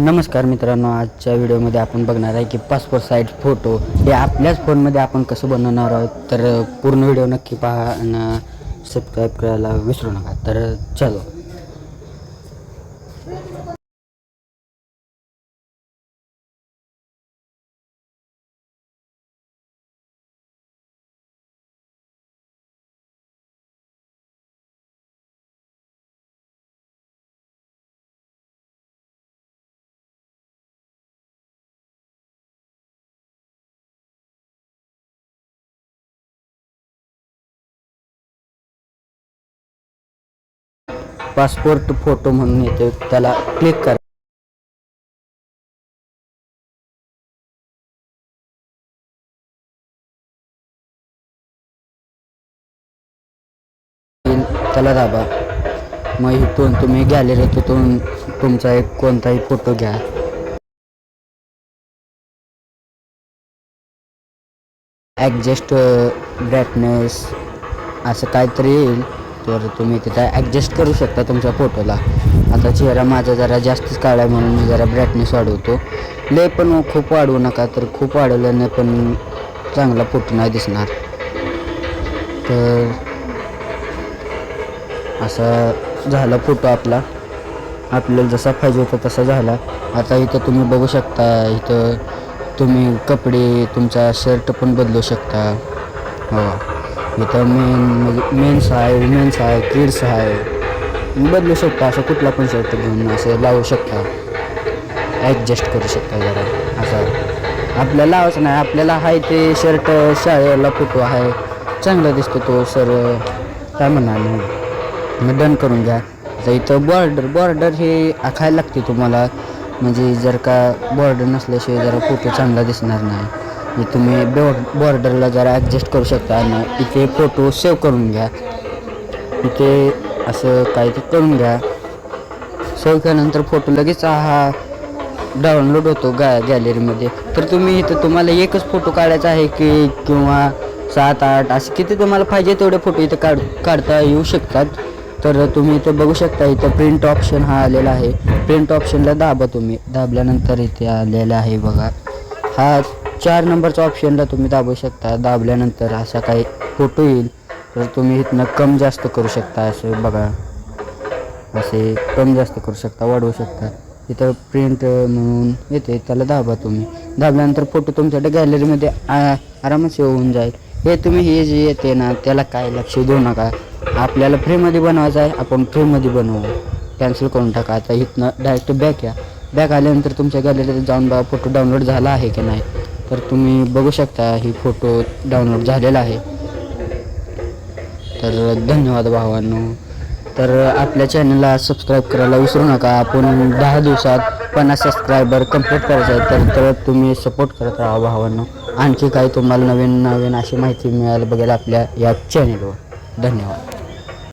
नमस्कार मित्रांनो, आजच्या व्हिडिओमध्ये आपण बघणार आहे की पासपोर्ट साईज फोटो हे आपल्याच फोनमध्ये आपण कसं बनवणार आहोत. तर पूर्ण व्हिडिओ नक्की पहा आणि सबस्क्राईब करायला विसरू नका. तर चलो. पासपोर्ट फोटो म्हणून येते, त्याला क्लिक करा. त्याला दाबा. मग इथून तुम्ही गॅलरीतून तुमचा एक कोणताही फोटो घ्या. ॲडजस्ट ब्राईटनेस असं काहीतरी येईल, तर तुम्ही तिथं ॲडजस्ट करू शकता तुमच्या फोटोला. आता चेहरा माझा जरा जास्तच काळा आहे म्हणून मी जरा ब्राईटनेस वाढवतो. लय पण खूप वाढवू नका, तर खूप वाढवल्याने पण चांगला फोटो नाही दिसणार. तर असा झाला फोटो आपल्याला जसा पाहिजे होता तसा झाला. आता इथं तुम्ही बघू शकता, इथं तुम्ही कपडे तुमचा शर्ट पण बदलू शकता. हो, इथं मेन्स आहे, वुमेन्स आहे, किड्स आहे, बदलू शकता. असं कुठला पण शर्ट घेऊन असं लावू शकता, ॲडजस्ट करू शकता जरा. असं आपल्याला लावायचं नाही, आपल्याला आहे ते शर्ट शाळेला फोटो आहे, चांगला दिसतो तो. सर काय म्हणाले, मग डन करून घ्या. तर इथं बॉर्डर हे आखायला लागते तुम्हाला, म्हणजे जर का बॉर्डर नसल्याशिवाय जरा फोटो चांगला दिसणार नाही. हे तुम्ही बॉर्डरला जरा ॲडजस्ट करू शकता आणि इथे फोटो सेव्ह करून घ्या. इथे असं काही ते करून घ्या. सेव्ह केल्यानंतर फोटो लगेच हा डाउनलोड होतो गॅलरीमध्ये. तर तुम्ही इथं तुम्हाला एकच फोटो काढायचा आहे की किंवा 7-8 असे किती तुम्हाला पाहिजे तेवढे फोटो इथं काढता येऊ शकतात. तर तुम्ही इथं बघू शकता, इथं प्रिंट ऑप्शन हा आलेला आहे. प्रिंट ऑप्शनला दाबा. तुम्ही दाबल्यानंतर इथे आलेला आहे बघा, हा 4 नंबरचा ऑप्शनला तुम्ही दाबू शकता. दाबल्यानंतर असा काही फोटो येईल, तर तुम्ही इथनं कम जास्त करू शकता. असं बघा, असे कम जास्त करू शकता, वाढवू शकता. इथं प्रिंट म्हणून येते, त्याला दाबा. तुम्ही दाबल्यानंतर फोटो तुमच्याकडे गॅलरीमध्ये आरामात सेव्ह होऊन जाईल. हे तुम्ही हे जे येते ना, त्याला काय लक्ष देऊ नका. आपल्याला फ्रीमध्ये बनवायचं आहे, आपण फ्रीमध्ये बनवू. कॅन्सल करून टाका. आता इथनं डायरेक्ट बॅक या. बॅक आल्यानंतर तुमच्या गॅलरीत जाऊन बघा फोटो डाउनलोड झाला आहे की नाही. तर तुम्ही बघू शकता ही फोटो डाउनलोड झालेला आहे. तर धन्यवाद भावांनो. तर आपल्या चॅनलला सबस्क्राईब करायला विसरू नका. आपण 10 दिवसात 50 सबस्क्रायबर कंप्लीट करायचं आहे. तर तुम्ही सपोर्ट करत राहा भावांनो. आणखी काही तुम्हाला नवीन अशी माहिती मिळायला बघेल आपल्या या चॅनलवर. धन्यवाद.